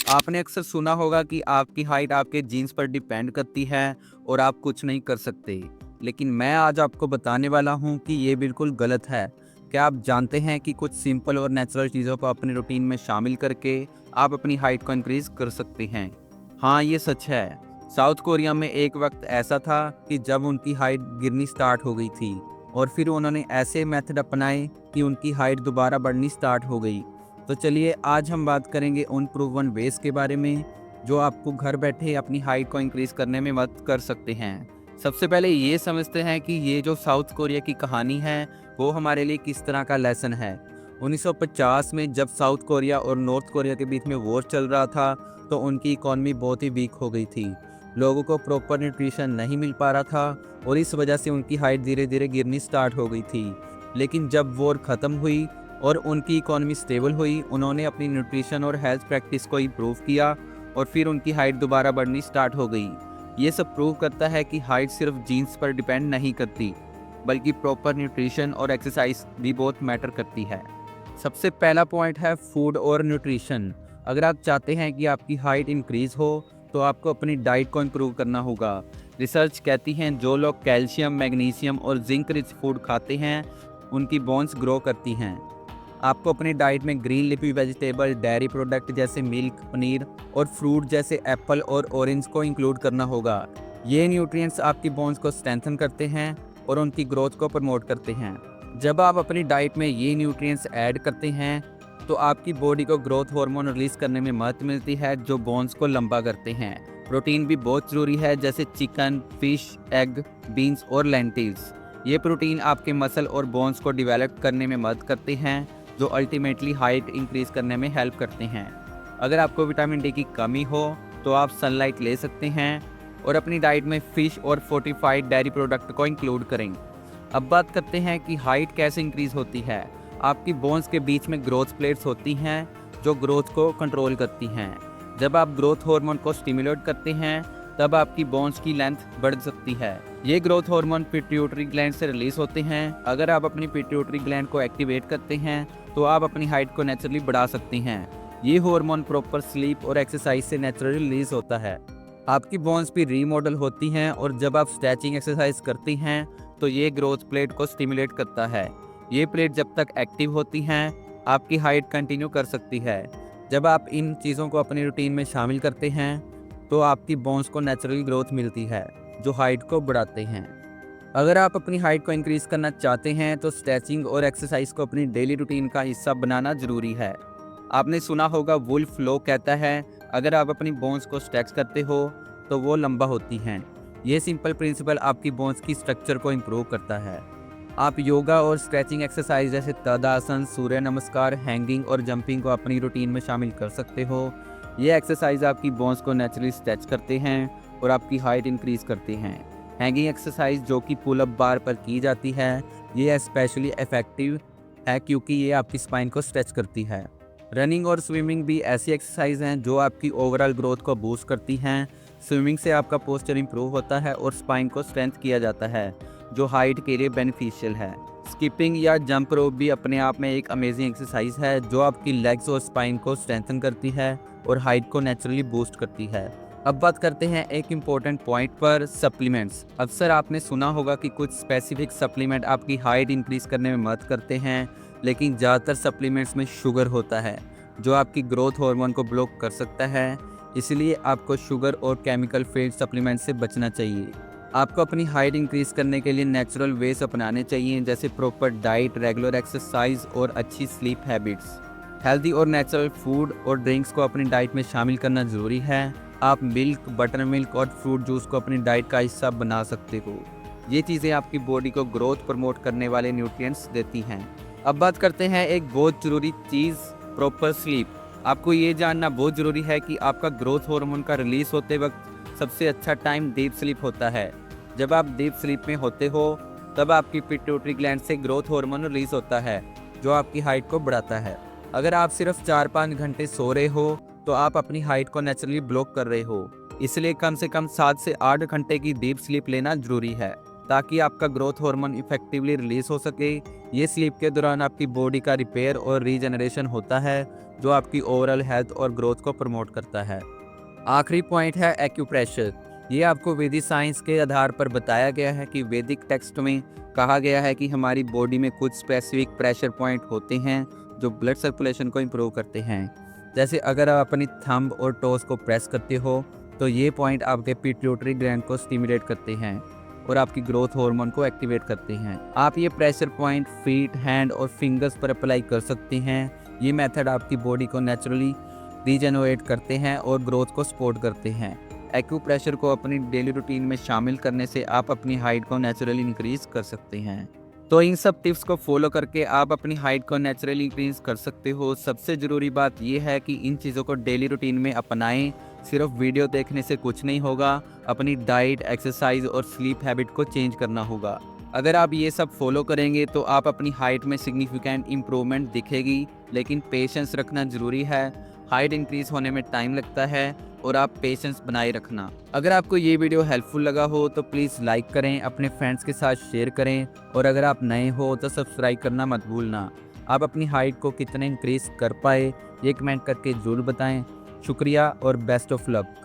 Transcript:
आपने अक्सर सुना होगा कि आपकी हाइट आपके जीन्स पर डिपेंड करती है और आप कुछ नहीं कर सकते। लेकिन मैं आज आपको बताने वाला हूँ कि ये बिल्कुल गलत है। क्या आप जानते हैं कि कुछ सिंपल और नेचुरल चीज़ों को अपनी रूटीन में शामिल करके आप अपनी हाइट को इंक्रीज कर सकते हैं? हाँ, ये सच है। साउथ कोरिया में एक वक्त ऐसा था कि जब उनकी हाइट गिरनी स्टार्ट हो गई थी और फिर उन्होंने ऐसे मेथड अपनाए कि उनकी हाइट दोबारा बढ़नी स्टार्ट हो गई। तो चलिए आज हम बात करेंगे उन प्रूवन वेज के बारे में जो आपको घर बैठे अपनी हाइट को इंक्रीज करने में मदद कर सकते हैं। सबसे पहले ये समझते हैं कि ये जो साउथ कोरिया की कहानी है वो हमारे लिए किस तरह का लेसन है। 1950 में जब साउथ कोरिया और नॉर्थ कोरिया के बीच में वॉर चल रहा था तो उनकी इकॉनमी बहुत ही वीक हो गई थी। लोगों को प्रॉपर न्यूट्रिशन नहीं मिल पा रहा था और इस वजह से उनकी हाइट धीरे धीरे गिरनी स्टार्ट हो गई थी। लेकिन जब वॉर ख़त्म हुई और उनकी इकॉनमी स्टेबल हुई, उन्होंने अपनी न्यूट्रिशन और हेल्थ प्रैक्टिस को इम्प्रूव किया और फिर उनकी हाइट दोबारा बढ़नी स्टार्ट हो गई। ये सब प्रूव करता है कि हाइट सिर्फ जीन्स पर डिपेंड नहीं करती, बल्कि प्रॉपर न्यूट्रिशन और एक्सरसाइज भी बहुत मैटर करती है। सबसे पहला पॉइंट है फूड और न्यूट्रिशन। अगर आप चाहते हैं कि आपकी हाइट इंक्रीज हो तो आपको अपनी डाइट को इम्प्रूव करना होगा। रिसर्च कहती हैं जो लोग कैल्शियम, मैग्नीशियम और जिंक रिच फूड खाते हैं उनकी बोन्स ग्रो करती हैं। आपको अपनी डाइट में green leafy vegetable, dairy product जैसे मिल्क, पनीर और फ्रूट जैसे एप्पल और ऑरेंज को इंक्लूड करना होगा। ये न्यूट्रिएंट्स आपकी बोन्स को स्ट्रेंथन करते हैं और उनकी ग्रोथ को प्रमोट करते हैं। जब आप अपनी डाइट में ये न्यूट्रिएंट्स ऐड करते हैं तो आपकी बॉडी को ग्रोथ हार्मोन रिलीज करने में मदद मिलती है जो बोन्स को लंबा करते हैं। प्रोटीन भी बहुत ज़रूरी है जैसे चिकन, फिश, एग, बीन्स और लेंटिल्स। ये प्रोटीन आपके मसल और बोन्स को डेवलप करने में मदद करते हैं जो अल्टीमेटली हाइट इंक्रीज करने में हेल्प करते हैं। अगर आपको विटामिन डी की कमी हो तो आप सनलाइट ले सकते हैं और अपनी डाइट में फ़िश और फोर्टिफाइड डेयरी प्रोडक्ट को इंक्लूड करें। अब बात करते हैं कि हाइट कैसे इंक्रीज होती है। आपकी बोन्स के बीच में ग्रोथ प्लेट्स होती हैं जो ग्रोथ को कंट्रोल करती हैं। जब आप ग्रोथ हार्मोन को स्टिमुलेट करते हैं तब आपकी बोन्स की लेंथ बढ़ सकती है। ये ग्रोथ हार्मोन पिट्यूटरी ग्लैंड से रिलीज होते हैं। अगर आप अपनी पिट्यूटरी ग्लैंड को एक्टिवेट करते हैं तो आप अपनी हाइट को नेचुरली बढ़ा सकते हैं। ये हार्मोन प्रॉपर स्लीप और एक्सरसाइज से नेचुरली रिलीज होता है। आपकी बोन्स भी रीमॉडल होती हैं और जब आप स्ट्रेचिंग एक्सरसाइज करती हैं तो ये ग्रोथ प्लेट को स्टिमुलेट करता है। ये प्लेट जब तक एक्टिव होती हैं आपकी हाइट कंटिन्यू कर सकती है। जब आप इन चीज़ों को अपनी रूटीन में शामिल करते हैं तो आपकी बोन्स को नेचुरल ग्रोथ मिलती है जो हाइट को बढ़ाते हैं। अगर आप अपनी हाइट को इंक्रीज करना चाहते हैं तो स्ट्रेचिंग और एक्सरसाइज को अपनी डेली रूटीन का हिस्सा बनाना जरूरी है। आपने सुना होगा वुल्फ लॉ कहता है अगर आप अपनी बोन्स को स्ट्रेच करते हो तो वो लंबा होती हैं। ये सिंपल प्रिंसिपल आपकी बोन्स की स्ट्रक्चर को इम्प्रूव करता है। आप योगा और स्ट्रेचिंग एक्सरसाइज जैसे तदासन, सूर्य नमस्कार, हैंगिंग और जंपिंग को अपनी रूटीन में शामिल कर सकते हो। ये एक्सरसाइज आपकी बोन्स को नेचुरली स्ट्रेच करते हैं और आपकी हाइट इंक्रीज करते हैं। हैंगिंग एक्सरसाइज जो कि पुल अप बार पर की जाती है ये स्पेशली इफेक्टिव है क्योंकि ये आपकी स्पाइन को स्ट्रेच करती है। रनिंग और स्विमिंग भी ऐसी एक्सरसाइज हैं जो आपकी ओवरऑल ग्रोथ को बूस्ट करती हैं। स्विमिंग से आपका पोस्चर इंप्रूव होता है और स्पाइन को स्ट्रेंथ किया जाता है जो हाइट के लिए बेनिफिशियल है। स्किपिंग या जंप रोप भी अपने आप में एक अमेजिंग एक्सरसाइज है जो आपकी लेग्स और स्पाइन को स्ट्रेंथन करती है और हाइट को नेचुरली बूस्ट करती है। अब बात करते हैं एक इम्पोर्टेंट पॉइंट पर, सप्लीमेंट्स। अक्सर आपने सुना होगा कि कुछ स्पेसिफिक सप्लीमेंट आपकी हाइट इंक्रीज करने में मदद करते हैं, लेकिन ज़्यादातर सप्लीमेंट्स में शुगर होता है जो आपकी ग्रोथ हार्मोन को ब्लॉक कर सकता है। इसलिए आपको शुगर और केमिकल फील्ड सप्लीमेंट से बचना चाहिए। आपको अपनी हाइट इंक्रीज करने के लिए नेचुरल वेज अपनाने चाहिए जैसे प्रॉपर डाइट, रेगुलर एक्सरसाइज और अच्छी स्लीप हैबिट्स। हेल्दी और नेचुरल फूड और ड्रिंक्स को अपनी डाइट में शामिल करना ज़रूरी है। आप मिल्क, बटर मिल्क और फ्रूट जूस को अपनी डाइट का हिस्सा बना सकते हो। ये चीज़ें आपकी बॉडी को ग्रोथ प्रमोट करने वाले न्यूट्रिएंट्स देती हैं। अब बात करते हैं एक बहुत ज़रूरी चीज़, प्रॉपर स्लीप। आपको ये जानना बहुत ज़रूरी है कि आपका ग्रोथ हार्मोन का रिलीज होते वक्त सबसे अच्छा टाइम डीप स्लीप होता है। जब आप डीप स्लीप में होते हो तब आपकी पिट्यूटरी ग्लैंड से ग्रोथ हार्मोन रिलीज होता है जो आपकी हाइट को बढ़ाता है। अगर आप सिर्फ 4-5 घंटे सो रहे हो तो आप अपनी हाइट को नेचुरली ब्लॉक कर रहे हो। इसलिए कम से कम 7 से 8 घंटे की डीप स्लीप लेना जरूरी है। ताकि आपका ग्रोथ हार्मोन इफेक्टिवली रिलीज हो सके। ये स्लीप के दौरान आपकी बॉडी का रिपेयर और रीजनरेशन होता है, जो आपकी ओवरऑल हेल्थ और ग्रोथ को प्रमोट करता है। आखिरी पॉइंट है एक्यूप्रेशर। ये आपको वैदिक साइंस के आधार पर बताया गया है कि वैदिक टेक्स्ट में कहा गया है कि हमारी बॉडी में कुछ स्पेसिफिक प्रेशर पॉइंट होते हैं जो ब्लड सर्कुलेशन को इम्प्रूव करते हैं। जैसे अगर आप अपनी थंब और टोस को प्रेस करते हो तो ये पॉइंट आपके पिट्यूटरी ग्लैंड को स्टिमुलेट करते हैं और आपकी ग्रोथ हार्मोन को एक्टिवेट करते हैं। आप ये प्रेशर पॉइंट फीट, हैंड और फिंगर्स पर अप्लाई कर सकते हैं। ये मेथड आपकी बॉडी को नेचुरली रीजनरेट करते हैं और ग्रोथ को सपोर्ट करते हैं। एक्यूप्रेशर को अपनी डेली रूटीन में शामिल करने से आप अपनी हाइट को नेचुरली इंक्रीज कर सकते हैं। तो इन सब टिप्स को फॉलो करके आप अपनी हाइट को नेचुरली इंक्रीज कर सकते हो। सबसे ज़रूरी बात यह है कि इन चीज़ों को डेली रूटीन में अपनाएं। सिर्फ वीडियो देखने से कुछ नहीं होगा, अपनी डाइट, एक्सरसाइज और स्लीप हैबिट को चेंज करना होगा। अगर आप ये सब फॉलो करेंगे तो आप अपनी हाइट में सिग्निफिकेंट इम्प्रूवमेंट दिखेगी, लेकिन पेशेंस रखना ज़रूरी है। हाइट इंक्रीज होने में टाइम लगता है और आप पेशेंस बनाए रखना। अगर आपको ये वीडियो हेल्पफुल लगा हो तो प्लीज़ लाइक करें, अपने फ्रेंड्स के साथ शेयर करें और अगर आप नए हो तो सब्सक्राइब करना मत भूलना। आप अपनी हाइट को कितने इंक्रीज कर पाए ये कमेंट करके ज़रूर बताएं। शुक्रिया और बेस्ट ऑफ लक।